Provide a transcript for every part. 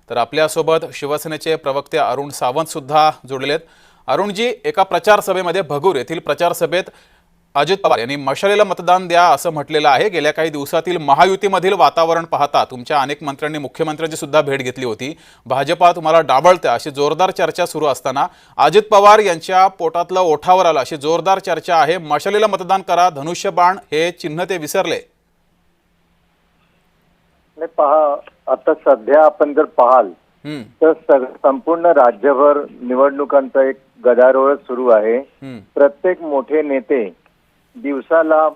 तर आपल्यासोबत शिवसेनेचे प्रवक्ते अरुण सावंत सुद्धा जोडलेले आहेत। अरुणजी, एका प्रचार सभेमध्ये भगूर येथील प्रचार सभेत अजित पवार यांनी मशालीला मतदान द्या असं म्हटलेलं आहे। गेल्या काही दिवसातील महायुतीमधील वातावरण पाहता तुमच्या अनेक मंत्र्यांनी मुख्यमंत्र्यांची सुद्धा भेट घेतली होती। भाजपा तुम्हाला डावलते अशी जोरदार चर्चा सुरू असताना अजित पवार यांच्या पोटातलं ओठावर आलं अशी जोरदार चर्चा आहे। मशालीला मतदान करा, धनुष्यबाण हे चिन्ह ते विसरले। नाही, पहा, आता सध्या आपण जर पाहाल तर संपूर्ण राज्यभर निवडणुकांचा एक गदारोळ सुरू आहे। प्रत्येक मोठे नेते दिवसाला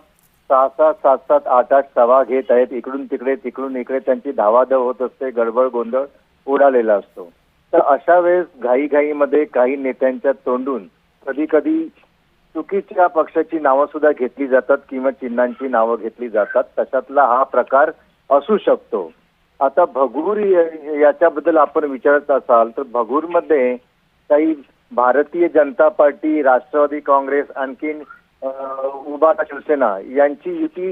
6-6, 7-7, 8-8 सभा घेत आहेत। इकडून तिकडे तिकडून इकडे त्यांची धावाधाव होत असते, गडबड गोंधळ उडालेला असतो। तर अशा वेळेस घाईघाईमध्ये काही नेत्यांच्या तोंडून कधी कधी चुकीच्या पक्षाची नावं सुद्धा घेतली जातात किंवा चिन्हांची नावं घेतली जातात। तशातला हा प्रकार असू शकतो। आता भगूर याच्याबद्दल आपण विचारत असाल तर भगूरमध्ये काही भारतीय जनता पार्टी, राष्ट्रवादी काँग्रेस, आणखीन उभाटा शिवसेना यांची युती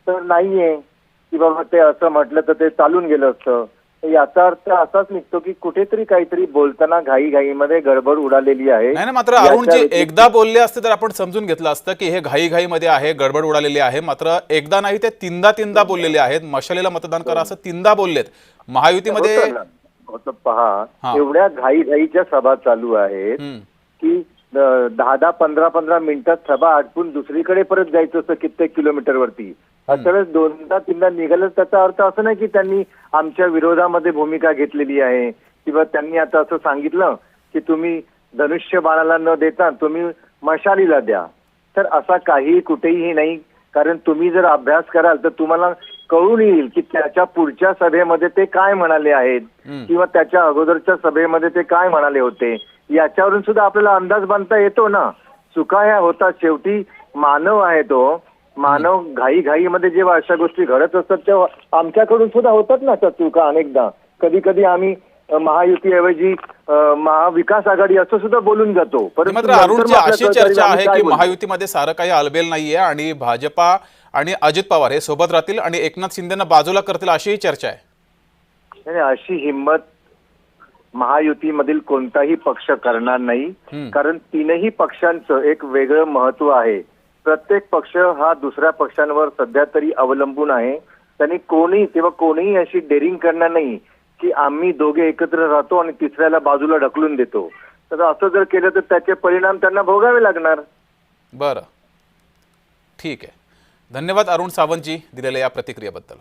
तर नाहीये की बाबा ते असं म्हटलं तर ते चालून गेलं असतं। याचा अर्थ असाच निघतो की कुठेतरी काहीतरी बोलताना घाईघाईमध्ये गडबड उडालेली आहे। नाही, मात्र अरुणजी, एकदा बोलले असते तर आपण समजून घेतलं असतं की हे घाईघाईमध्ये आहे, गडबड उडालेली आहे। मात्र एकदा नाही ते तीनदा बोललेले आहेत। मशालीला मतदान करा असं तीनदा बोललेत। महायुतीमध्ये पहा, एवढ्या घाईघाईच्या सभा चालू आहेत की 10-10, 15-15 मिनिटात सभा आटपून दुसरीकडे परत जायचं असतं कित्येक किलोमीटरवरती। अशा वेळेस 2दा-3दा निघालं त्याचा अर्थ असं नाही की त्यांनी आमच्या विरोधामध्ये भूमिका घेतलेली आहे किंवा त्यांनी आता असं सांगितलं की तुम्ही धनुष्यबाणाला न देता तुम्ही मशालीला द्या। तर असा काही कुठेही नाही, कारण तुम्ही जर अभ्यास कराल तर तुम्हाला कळून येईल की त्याच्या पुढच्या सभेमध्ये ते काय म्हणाले आहेत किंवा त्याच्या अगोदरच्या सभेमध्ये ते काय म्हणाले होते। याच्यावरून सुद्धा आपल्याला अंदाज बांधता येतो ना। चुका ह्या होतात, शेवटी मानव आहे तो मानव। घाईघाईमध्ये जेव्हा अशा गोष्टी घडत असतात तेव्हा आमच्याकडून सुद्धा होतात ना त्या चुका अनेकदा। कधी कधी आम्ही महायुतीऐवजी महाविकास आघाडी असं सुद्धा बोलून जातो। परंतु अरुणची अशी चर्चा आहे की महायुतीमध्ये सारं काही आलबेल नाहीये आणि भाजपा आणि अजित पवार हे सोबत राहतील आणि एकनाथ शिंदेना बाजूला करतील अशीही चर्चा आहे। अशी हिंमत महायुतीमधील कोणताही पक्ष करणार नाही, कारण तीनही पक्षांचं एक वेगळं महत्व आहे। प्रत्येक पक्ष हा दुसऱ्या पक्षांवर सध्या तरी अवलंबून आहे। त्यांनी कोणीही अशी डेअरिंग करणार नाही की आम्ही दोघे एकत्र राहतो आणि तिसऱ्याला बाजूला ढकलून देतो। तर असं जर केलं तर त्याचे परिणाम त्यांना भोगावे लागणार। बरं, ठीक आहे। धन्यवाद अरुण सावंतजी दिलेल्या या प्रतिक्रियेबद्दल।